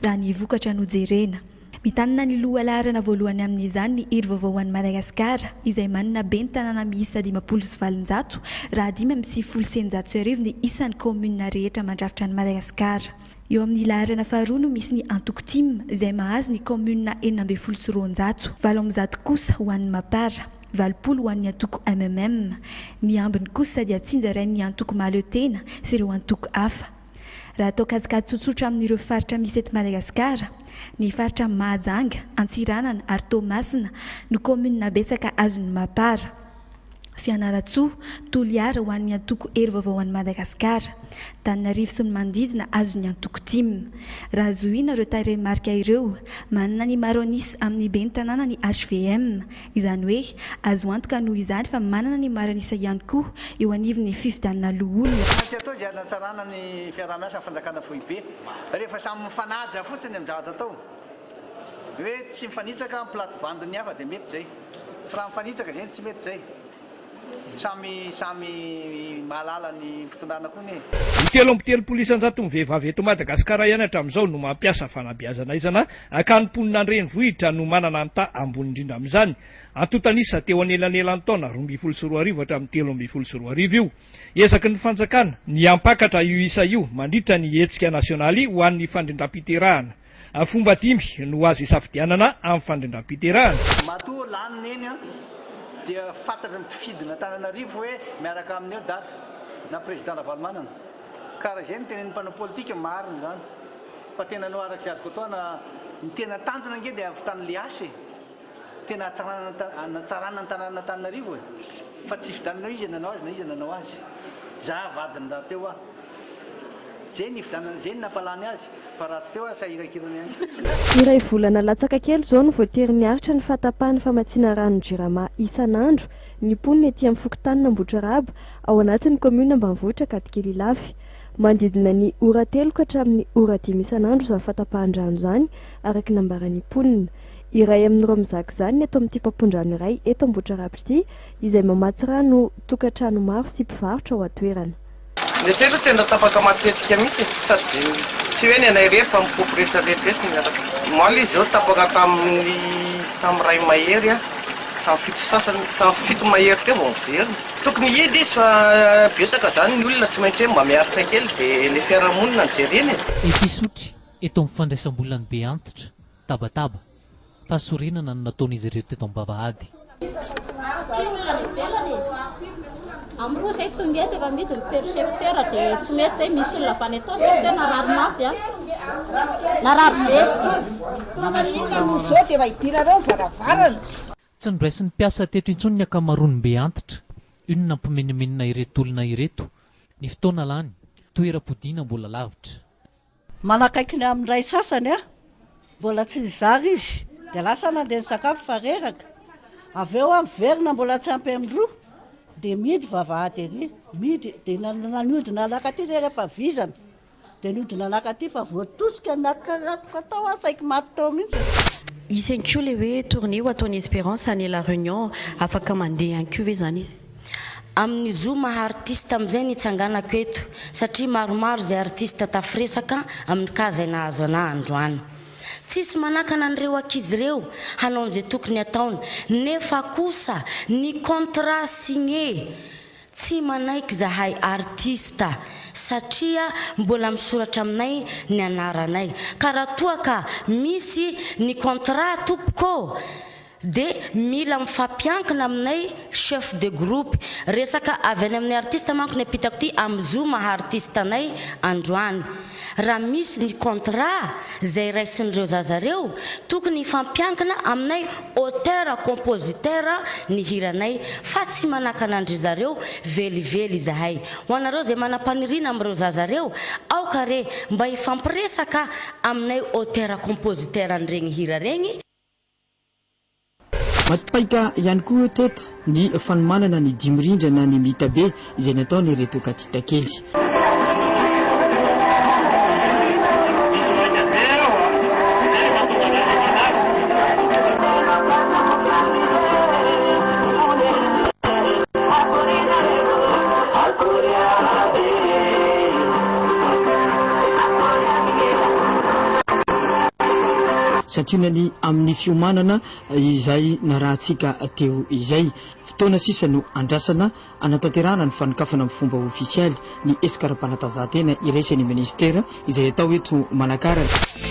raha ny vokatra nojerena. Mitanana ny lohalarana voalohany amin'izany ny hery vaovao an'i Madagasikara izay manana ben'ny tanàna miisa 5valonjato raha 5,900 ny isan'ny komuna rehetra mandrafitra ny Madagasikara. Eo amin'ny laharana faharoa no misy ny Antokotime izay mahazo ny komuna 12,900, 700 kosa ho an'ny Mapara, 20 ho an'ny Antoko MMM, ny ambiny kosa dia tsinjarain'ny Antoko Mahaleotena sy ireo antoko hafa. Raha atao kajikajy tsotsotra amin'ireo faritra misy eto Madagasikara, ny faritra Mahajanga, Antsiranana ary Toamasina no komuna betsaka azon'ny Mapara. Fianarantsoa, Toliara ho an'ny antoko hery vaovao an'i Madagasikara, Tananarivo sy ny Mandizina azon'ny Antokotime. Raha zohina ireo tarehimarika ireo, manana ny Maronis amin'ny ben'ny tanàna ny HVM, izany hoe azo antoka noho izany fa manana ny Maronisa ihany koa eo anivon'ny fifidianana loholona. Tsy atao dia natsarana ny fiarahamiasa fanjakana foibe rehefa samy mifanaja fotsiny amin'ny zavatra atao. Hoe tsy mifanitsaka amin'ny plate-bande ny hafa dia mety zay. Fa raha mifanitsaka zay tsy mety zay. Samy mahalala ny fitondrana koa ny. Telo amby telopolo isanjato ny vehivavy eto Madagasikara ihany hatramin'izao no mampiasa fanabeazana izana akanimponina andrenivohitra no manana anta ambony indrindra amin'izany. Antotanisa teo anelanelan'ny taona 2024 hatramin'ny 2024 io. Ezaky ny fanjakana ny ampakatra io isa io mandritra ny hetsika nasionaly ho an'ny fandrindram-piterahana. Fomba 5 no azo isafidianana amin'ny fandrindram-piterahana. Matoa laniny eny dia fantatra ny mpifidina Tananarivo hoe miaraka amin'eo data na président Ravalomanana. Karaha izay ny tenen'ny mpanao politika marina zany. Fa tena no araka izay azoko ataona ny tena tanjona nge dia avy tany Liasy. Tena natsarana ny tanàna Tananarivo. Fa tsy fidananao izy nanao azy na izy nanao azy. Za vadiny raha teo aho. Zay ny fidanana zay ny nampalany azy. Fa raha tsy teo aho sahirakirana ihany. Iray volana latsaka kely zao no voatery niaritra ny fatapahany famatsiana rano JIRAMA isan'andro ny mponina ety amin'ny Fokotany Ambohidraraba ao anatin'ny komuna Ambanivohitra Katikely Lafy. Mandidina ny ora 3 ka hatramin'ny ora 5 isan'andro izany fatapahan-drano izany araka ny ambaran'ny mponina. Iray amin'ireo mizaka izany eto amin'ity mpampondrano iray eto Ambohidraraba ity izay mamatsy rano tokantrano maro sy mpivarotra ao atoerana. Ny tena tena tapaka matetika mihitsy sady tsy hoe ny anay rehefa mipopy rehetrarehetra miaraka. Moaly izy zao tapaka tamin'ny ray mahery tamin'ny fito sasany tamin'ny fito mahery teo vao very. Tokony hidy izy fa betsaka zany ny olona tsy maintsy mba miaritra kely dia ny fiarahamonina ny jereny. Episotry eto amin'ny fandraisam-bolana be antitra tabataba fasorenana no nataon'izy ireo teto am-bavahady. Amro zay tonga eto efa midi ny percepteur dia tsy mety zay misy olona avany atao sy tena narary mafy narary be zao dia idirareo varavarana. Tsy niraisin'ny mpiasa teto intsony ny akamaroany be antitra io no nampimenimenina ireto olona ireto ny fotoana lany toeram-podiana mbola lavitra. Manakaiky ny amin'ny ray sasany mbola tsy nizary izy dia lasa nandeha ny sakafo fa reraka avy eo verina mbola tsy ampy amin'ny roa dia midy vavahady ery midy dia naniodina lakaty zay rehefa vizana dia niodina lakaty fa voatosika nakaratoka tao asaiky maty tao mihitsy. Izy ihany koa le hoe tournée ho ataon'ny Espérance any La Réunion afaka mandeha ihany koa ve zany izy? Amin'ny zoma artiste amin'izay nitsanganako eto satria maromaro zay artiste tafiresaka amin'ny kaza nahazo ana androany. Tsisy manakana an'ireo ankizy ireo hanao an'izay tokony ataony nefa kosa ny contrat signé tsy manaiky zahay artiste satria mbola misoratra aminay ny anaranay ka raha toa ka misy ny contrat tompoko dia mila mifampiankina aminay chef de groupe resaka avy any amin'ny artiste manko ny apitako ty amin'ny zoma artiste anay androany. Raha misy ny contrat zay raisin'ireo zazareo tokony fampiankina aminay auteur compositeur ny hiranay fa tsy manakana andry zareo velively zahay. Ho anareo zay manampanirina amin'ireo zazareo aoka re mba hifampiresaka aminay auteur compositeur an'iregny hira regny. Matipaika ihany koa teto ny fanomanana ny dimirindrana ny mitabe izay nataony reto katita kely. satrinany amin'ny fiomanana izay narahantsika teo izay fotoana sisa no andrasana anatanterahana ny fanokafana amin'ny fomba ofisialy ny escara-panatanjahantena iraisany ministera izay atao eto Manakara.